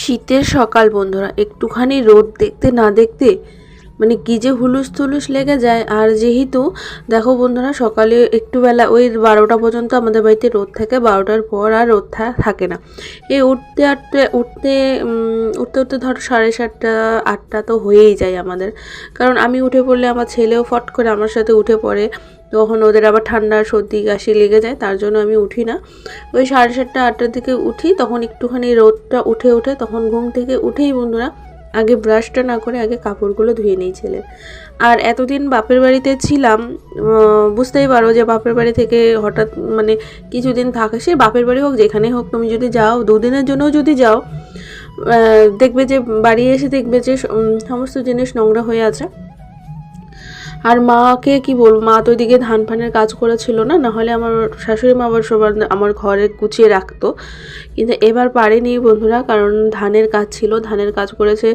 শীতের সকাল বন্ধুরা, একটুখানি রোদ দেখতে না দেখতে মানে কি যে হুলুস থুলুস লেগে যায়। আর যেহেতু দেখো বন্ধুরা, সকালে একটু বেলা ওই 12টা পর্যন্ত আমাদের বাড়িতে রোদ থাকে, 12টার পর আর রোদ থাকে না। এই উঠতে উঠতে উঠতে ধরো 7:30 8টা তো হয়েই যায় আমাদের। কারণ আমি উঠে পড়লে আমার ছেলেও ফট করে আমার সাথে উঠে পড়ে, তখন ওদের আবার ঠান্ডা সর্দি কাশি লেগে যায়, তার জন্য আমি উঠি না। ওই 7:30 8টার দিকে উঠি, তখন একটুখানি রোদটা উঠে তখন ঘুম থেকে উঠেই বন্ধুরা আগে ব্রাশটা না করে আগে কাপড়গুলো ধুয়ে নিই ছেলের। আর এতদিন বাপের বাড়িতে ছিলাম, বুঝতেই পারো যে বাপের বাড়ি থেকে হঠাৎ মানে কিছুদিন থাকে, সে বাপের বাড়ি হোক যেখানেই হোক, তুমি যদি যাও 2 দিনের জন্যও যদি যাও, দেখবে যে বাড়ি এসে দেখবে যে সমস্ত জিনিস নোংরা হয়ে আছে। আর মাকে কি বলবো, মা তো ওইদিকে ধান ফানের কাজ করেছিল না, নাহলে আমার শাশুড়ি মা আবার সবার আমার ঘরে গুছিয়ে রাখতো, কিন্তু এবার পারেনি বন্ধুরা, কারণ ধানের কাজ ছিল, ধানের কাজ করেছে।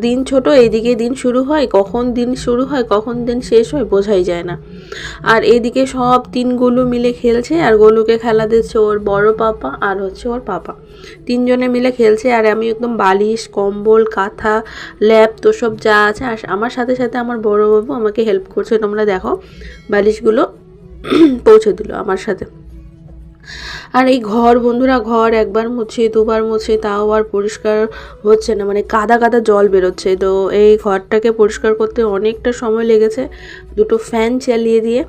দিন ছোট, এইদিকে দিন শুরু হয়, কখন দিন শুরু হয় কখন দিন শেষ হয় বোঝাই যায় না। আর এইদিকে সব 3 গোলু মিলে খেলছে, আর গোলুকে খেলা দিচ্ছে ওর বড় পাপা আর হচ্ছে ওর পাপা, 3জনে মিলে খেলছে। আর আমি একদম বালিশ কম্বল কাঁথা ল্যাপ তো সব যা আছে, আর আমার সাথে সাথে আমার বড় বাবু আমাকে হেল্প করছে। তোমরা দেখো বালিশগুলো পৌঁছে দিল আমার সাথে। আর এই ঘর বন্ধুরা, ঘর একবার মুছি 2বার মুছি তাও আর পরিষ্কার হচ্ছে না, মানে কাদা কাদা জল বেরোচ্ছে। তো এই ঘরটাকে পরিষ্কার করতে অনেকটা সময় লেগেছে, 2টো ফ্যান চালিয়ে দিয়ে।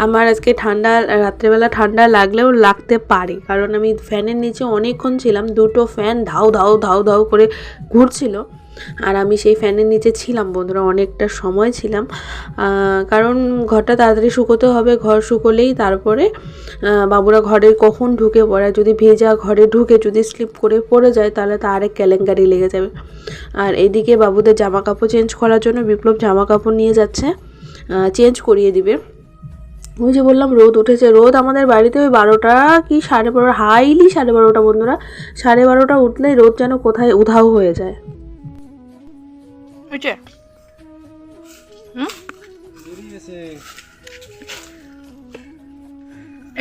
আমার আজকে ঠান্ডা, রাত্রেবেলা ঠান্ডা লাগলেও লাগতে পারে, কারণ আমি ফ্যানের নিচে অনেকক্ষণ ছিলাম, 2টো ফ্যান ধাউ ধাউ ধাউ ধাউ করে ঘুরছিল, আর আমি সেই ফ্যানের নিচে ছিলাম বন্ধুরা, অনেকটা সময় ছিলাম। কারণ ঘরটা তাড়াতাড়ি শুকোতে হবে, ঘর শুকোলেই তারপরে বাবুরা ঘরে কখন ঢুকে পড়ে, যদি ভেজা ঘরে ঢুকে যদি স্লিপ করে পড়ে যায় তাহলে তো আরেক কেলেঙ্কারি লেগে যাবে। আর এদিকে বাবুদের জামা কাপড় চেঞ্জ করার জন্য বিপ্লব জামা কাপড় নিয়ে যাচ্ছে, চেঞ্জ করিয়ে দিবে। ওই যে বললাম রোদ উঠেছে, রোদ আমাদের বাড়িতে ওই 12টা কি 12:30, হাইলি 12:30 বন্ধুরা, 12:30 উঠলেই রোদ যেন কোথায় উধাও হয়ে যায়।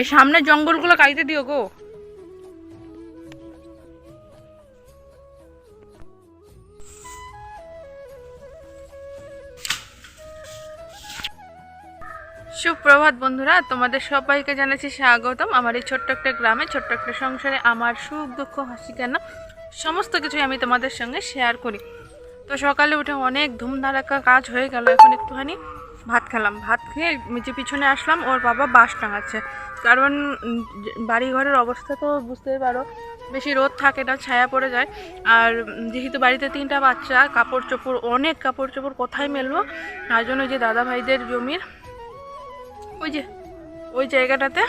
এই সামনে জঙ্গলগুলো কাইতে দিও গো। সুপ্রভাত বন্ধুরা, তোমাদের সবাইকে জানাচ্ছি স্বাগতম আমার এই ছোট্ট একটা গ্রামে, ছোট্ট একটা সংসারে। আমার সুখ দুঃখ হাসি কান্না সমস্ত কিছুই আমি তোমাদের সঙ্গে শেয়ার করি। তো সকালে উঠে অনেক ধুমধারাক্কা কাজ হয়ে গেল, এখন একটুখানি ভাত খেলাম, ভাত খেয়ে যে পিছনে আসলাম, ওর বাবা বাঁশ টাঙাচ্ছে। কারণ বাড়ি ঘরের অবস্থা তো বুঝতেই পারো, বেশি রোদ থাকে না, ছায়া পড়ে যায়। আর যেহেতু বাড়িতে 3টা বাচ্চা, কাপড় চোপড় অনেক কাপড় চোপড় কোথায় মেলবো, তার জন্য যে দাদা ভাইদের জমির ওই জায়গাটাতে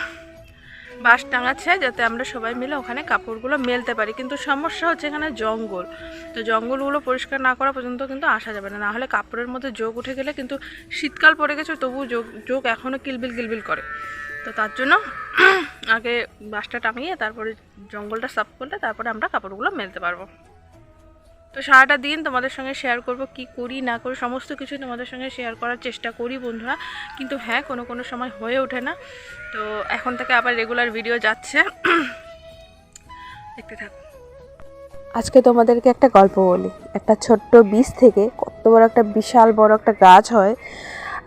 বাঁশ টাঙাচ্ছে, যাতে আমরা সবাই মিলে ওখানে কাপড়গুলো মেলতে পারি। কিন্তু সমস্যা হচ্ছে এখানে জঙ্গল, তো জঙ্গলগুলো পরিষ্কার না করা পর্যন্ত কিন্তু আসা যাবে না, নাহলে কাপড়ের মধ্যে যোগ উঠে গেলে, কিন্তু শীতকাল পড়ে গেছে তবু যোগ এখনও কিলবিল করে। তো তার জন্য আগে বাঁশটা টাঙিয়ে তারপরে জঙ্গলটা সাফ করলে তারপরে আমরা কাপড়গুলো মেলতে পারবো। তো সারাটা দিন তোমাদের সঙ্গে শেয়ার করব, কি করি না করি সমস্ত কিছু তোমাদের সঙ্গে শেয়ার করার চেষ্টা করি বন্ধুরা। কিন্তু হ্যাঁ, কোনো সময় হয়ে ওঠে না। তো এখন থেকে আবার রেগুলার ভিডিও যাচ্ছে, দেখতে থাকো। আজকে তোমাদেরকে একটা গল্প বলি। একটা ছোট্ট বীজ থেকে কত বড় একটা বিশাল বড় একটা গাছ হয়,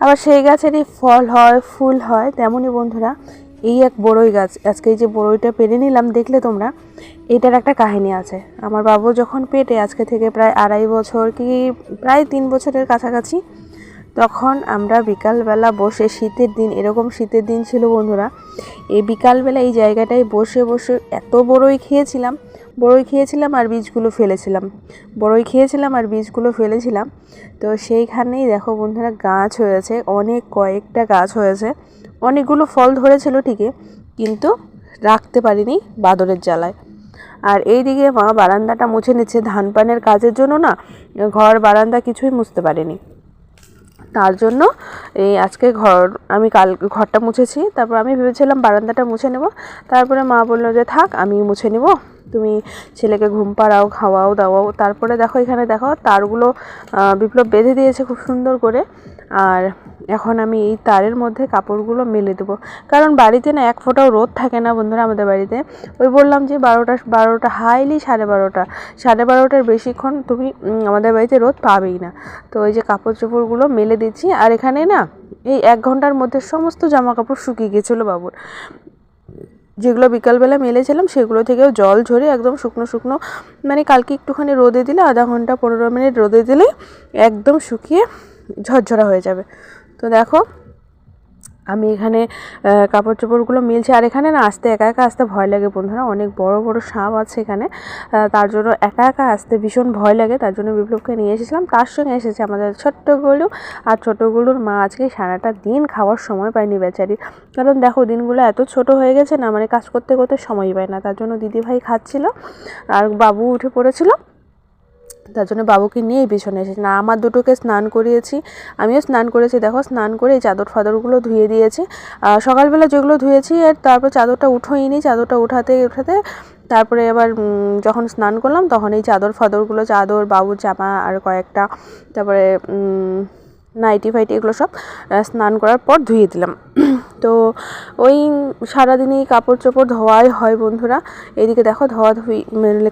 আবার সেই গাছেরই ফল হয় ফুল হয়। তেমনই বন্ধুরা, এই এক বড়ই গাছ, আজকে এই যে বড়ইটা পেরে নিলাম দেখলে তোমরা, এটার একটা কাহিনী আছে। আমার বাবু যখন পেটে, আজকে থেকে প্রায় 2.5 বছর কি প্রায় 3 বছরের কাছাকাছি, তখন আমরা বিকালবেলা বসে, শীতের দিন, এরকম শীতের দিন ছিল বন্ধুরা, এই বিকালবেলা এই জায়গাটায় বসে বসে এত বড়ই খেয়েছিলাম আর বীজগুলো ফেলেছিলাম। তো সেইখানেই দেখো বন্ধুরা গাছ হয়েছে, কয়েকটা গাছ হয়েছে, অনেকগুলো ফল ধরেছিল ঠিকই, কিন্তু রাখতে পারিনি বাদরের জ্বালায়। আর এইদিকে মা বারান্দাটা মুছে নিচ্ছে, ধান পানের কাজের জন্য না, ঘর বারান্দা কিছুই মুছতে পারিনি, তার জন্য এই আজকে আমি ঘরটা মুছেছি। তারপর আমি ভেবেছিলাম বারান্দাটা মুছে নেব, তারপরে মা বললো যে থাক আমি মুছে নেব, তুমি ছেলেকে ঘুম পাড়াও, খাওয়াও দাওয়াও। তারপরে দেখো এখানে দেখো তারগুলো বিপ্লব বেঁধে দিয়েছে খুব সুন্দর করে। আর এখন আমি এই তারের মধ্যে কাপড়গুলো মেলে দেবো, কারণ বাড়িতে না এক ফোঁটাও রোদ থাকে না বন্ধুরা আমাদের বাড়িতে। ওই বললাম যে 12টা হাইলি 12:30 বেশিক্ষণ তুমি আমাদের বাড়িতে রোদ পাবেই না। তো ওই যে কাপড় চোপড়গুলো মেলে দিচ্ছি। আর এখানে না এই 1 ঘন্টার মধ্যে সমস্ত জামা কাপড় শুকিয়ে গেছিলো বাবুর, যেগুলো বিকালবেলা মেলেছিলাম সেগুলো থেকেও জল ঝরে একদম শুকনো শুকনো, মানে কালকে একটুখানি রোদে দিলে, আধা ঘন্টা 15 মিনিট রোদে দিলে একদম শুকিয়ে ঝরঝরা হয়ে যাবে। তো দেখো আমি এখানে কাপড় চোপড়গুলো মিলছি। আর এখানে না আসতে একা একা আসতে ভয় লাগে বন্ধুরা, অনেক বড় বড় সাপ আছে এখানে, তার জন্য একা একা আসতে ভীষণ ভয় লাগে। তার জন্য বিপ্লবকে নিয়ে এসেছিলাম, তার সঙ্গে এসেছে আমাদের ছোট্ট গলু। আর ছোটো গলুর মা আজকে সারাটা দিন খাওয়ার সময় পায়নি বেচারি, কারণ দেখো দিনগুলো এত ছোট হয়ে গেছে না, মানে কাজ করতে করতে সময় পায় না। তার জন্য দিদিভাই খাচ্ছিল আর বাবু উঠে পড়েছিল, তার জন্য বাবুকে নিয়েই পিছনে এসেছি। না আমার দুটোকে স্নান করিয়েছি, আমিও স্নান করেছি। দেখো স্নান করে এই চাদর ফাদরগুলো ধুয়ে দিয়েছি, সকালবেলা যেগুলো ধুয়েছি। আর তারপর চাদরটা উঠোইনি, চাদরটা উঠাতে তারপরে আবার যখন স্নান করলাম তখন এই চাদর ফাদরগুলো, চাদর, বাবুর জামা আর কয়েকটা, তারপরে নাইটি ফাইটি এগুলো সব স্নান করার পর ধুয়ে দিলাম। তো ওই সারাদিনই কাপড় চোপড় ধোয়াই হয় বন্ধুরা। এদিকে দেখো ধোয়াধুয়ি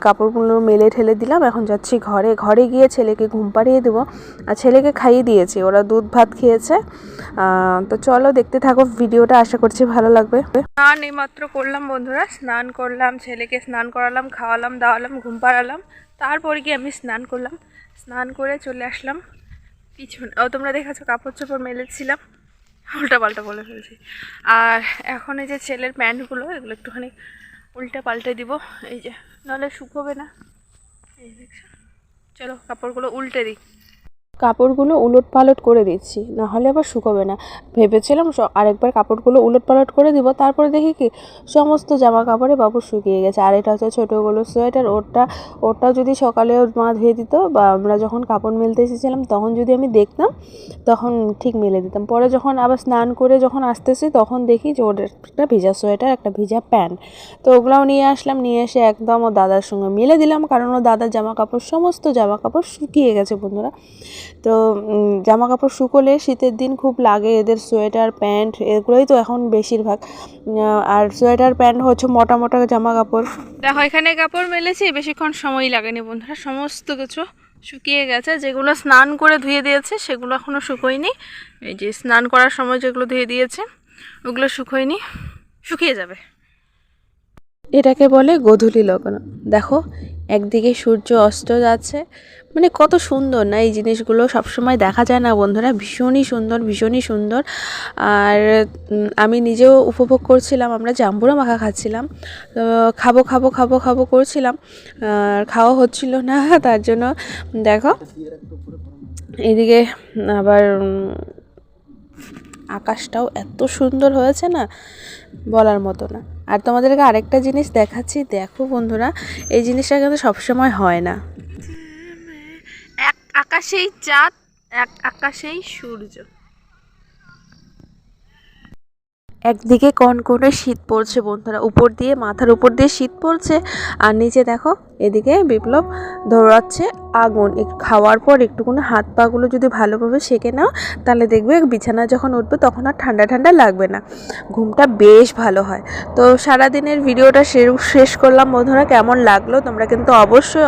কাপড়গুলো মেলে ঠেলে দিলাম। এখন যাচ্ছি ঘরে গিয়ে ছেলেকে ঘুম পাড়িয়ে দেবো। আর ছেলেকে খাইয়ে দিয়েছি, ওরা দুধ ভাত খেয়েছে। তো চলো দেখতে থাকো ভিডিওটা, আশা করছি ভালো লাগবে। স্নান এইমাত্র করলাম বন্ধুরা, স্নান করলাম, ছেলেকে স্নান করালাম, খাওয়ালাম দাওয়ালাম, ঘুম পাড়ালাম। তারপরে গিয়ে আমি স্নান করলাম, স্নান করে চলে আসলাম পিছনে। তোমরা দেখেছো কাপড় চোপড় মেলেছিলাম, উল্টা পাল্টা বলে ফেলছি। আর এখন এই যে ছেলের প্যান্টগুলো, এগুলো একটুখানি উল্টে পাল্টে দিব, এই যে নাহলে শুকোবে না। এই দেখছো, চলো কাপড়গুলো উল্টে দিই। কাপড়গুলো উলট পালট করে দিচ্ছি, না হলে আবার শুকোবে না। ভেবেছিলাম আরেকবার কাপড়গুলো উলট পালট করে দিব, তারপরে দেখি কি সমস্ত জামা কাপড়ে বাবু শুকিয়ে গেছে। আর এটা হচ্ছে ছোটোগুলো সোয়েটার, ওটা যদি সকালে ওর মা ধুয়ে দিত বা আমরা যখন কাপড় মেলতে এসেছিলাম তখন যদি আমি দেখতাম তখন ঠিক মেলে দিতাম। পরে যখন আবার স্নান করে যখন আসতেছি তখন দেখি যে ওর একটা ভিজা সোয়েটার, একটা ভিজা প্যান্ট। তো ওগুলাও নিয়ে আসলাম, নিয়ে এসে একদম ওর দাদার সঙ্গে মেলে দিলাম, কারণ ওর দাদার সমস্ত জামা কাপড় শুকিয়ে গেছে বন্ধুরা। তো জামা কাপড় শুকোলে শীতের দিন খুব লাগে এদের, সোয়েটার প্যান্ট এগুলোই তো এখন বেশিরভাগ। আর সোয়েটার প্যান্ট হচ্ছে মোটা মোটা জামা কাপড়। দেখো এখানে কাপড় মেলেছি, বেশিক্ষণ সময় লাগেনি বন্ধুরা, সমস্ত কিছু শুকিয়ে গেছে। যেগুলো স্নান করে ধুয়ে দিয়েছে সেগুলো এখনও শুকোয়নি। এই যে স্নান করার সময় যেগুলো ধুয়ে দিয়েছে ওগুলো শুকোয়নি, শুকিয়ে যাবে। এটাকে বলে গোধূলি লগ্ন। দেখো একদিকে সূর্য অস্ত যাচ্ছে, মানে কত সুন্দর না এই জিনিসগুলো, সবসময় দেখা যায় না বন্ধুরা, ভীষণই সুন্দর। আর আমি নিজেও উপভোগ করছিলাম, আমরা জাম্বুরা মাখা খাচ্ছিলাম, তো খাবো করছিলাম, আর খাওয়া হচ্ছিল না। তার জন্য দেখো এদিকে আবার আকাশটাও এত সুন্দর হয়েছে না, বলার মতো না। আর তোমাদেরকে আরেকটা জিনিস দেখাচ্ছি, দেখো বন্ধুরা এই জিনিসটা কিন্তু সবসময় হয় না। এক আকাশেই চাঁদ, এক আকাশেই সূর্য। একদিকে কনকনে শীত পড়ছে বন্ধুরা, মাথার উপর দিয়ে শীত পড়ছে, আর নিচে দেখো এদিকে বিপ্লব দৌড়াচ্ছে আগুন। খাওয়ার পর একটুকুনি হাত পাগুলো যদি ভালোভাবে সেঁকে নাও তাহলে দেখবে বিছানা যখন উঠবে তখন আর ঠান্ডা লাগবে না, ঘুমটা বেশ ভালো হয়। তো সারাদিনের ভিডিওটা শেষ করলাম বন্ধুরা, কেমন লাগলো তোমরা কিন্তু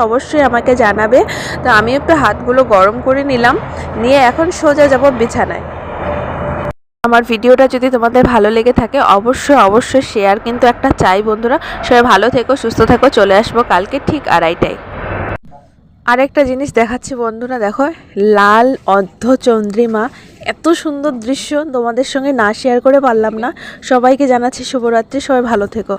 অবশ্যই আমাকে জানাবে। তো আমি একটু হাতগুলো গরম করে নিলাম, নিয়ে এখন সোজা যাব বিছানায়। আমার ভিডিওটা যদি তোমাদের ভালো লেগে থাকে অবশ্যই শেয়ার কিন্তু একটা চাই বন্ধুরা। সবাই ভালো থেকো, সুস্থ থেকো, চলে আসবো কালকে ঠিক 2:30টায়। আরেকটা জিনিস দেখাচ্ছি বন্ধুরা, দেখো লাল অর্ধচন্দ্রিমা, এত সুন্দর দৃশ্য তোমাদের সঙ্গে না শেয়ার করে পারলাম না। সবাইকে জানাচ্ছি শুভরাত্রি, সবাই ভালো থেকো।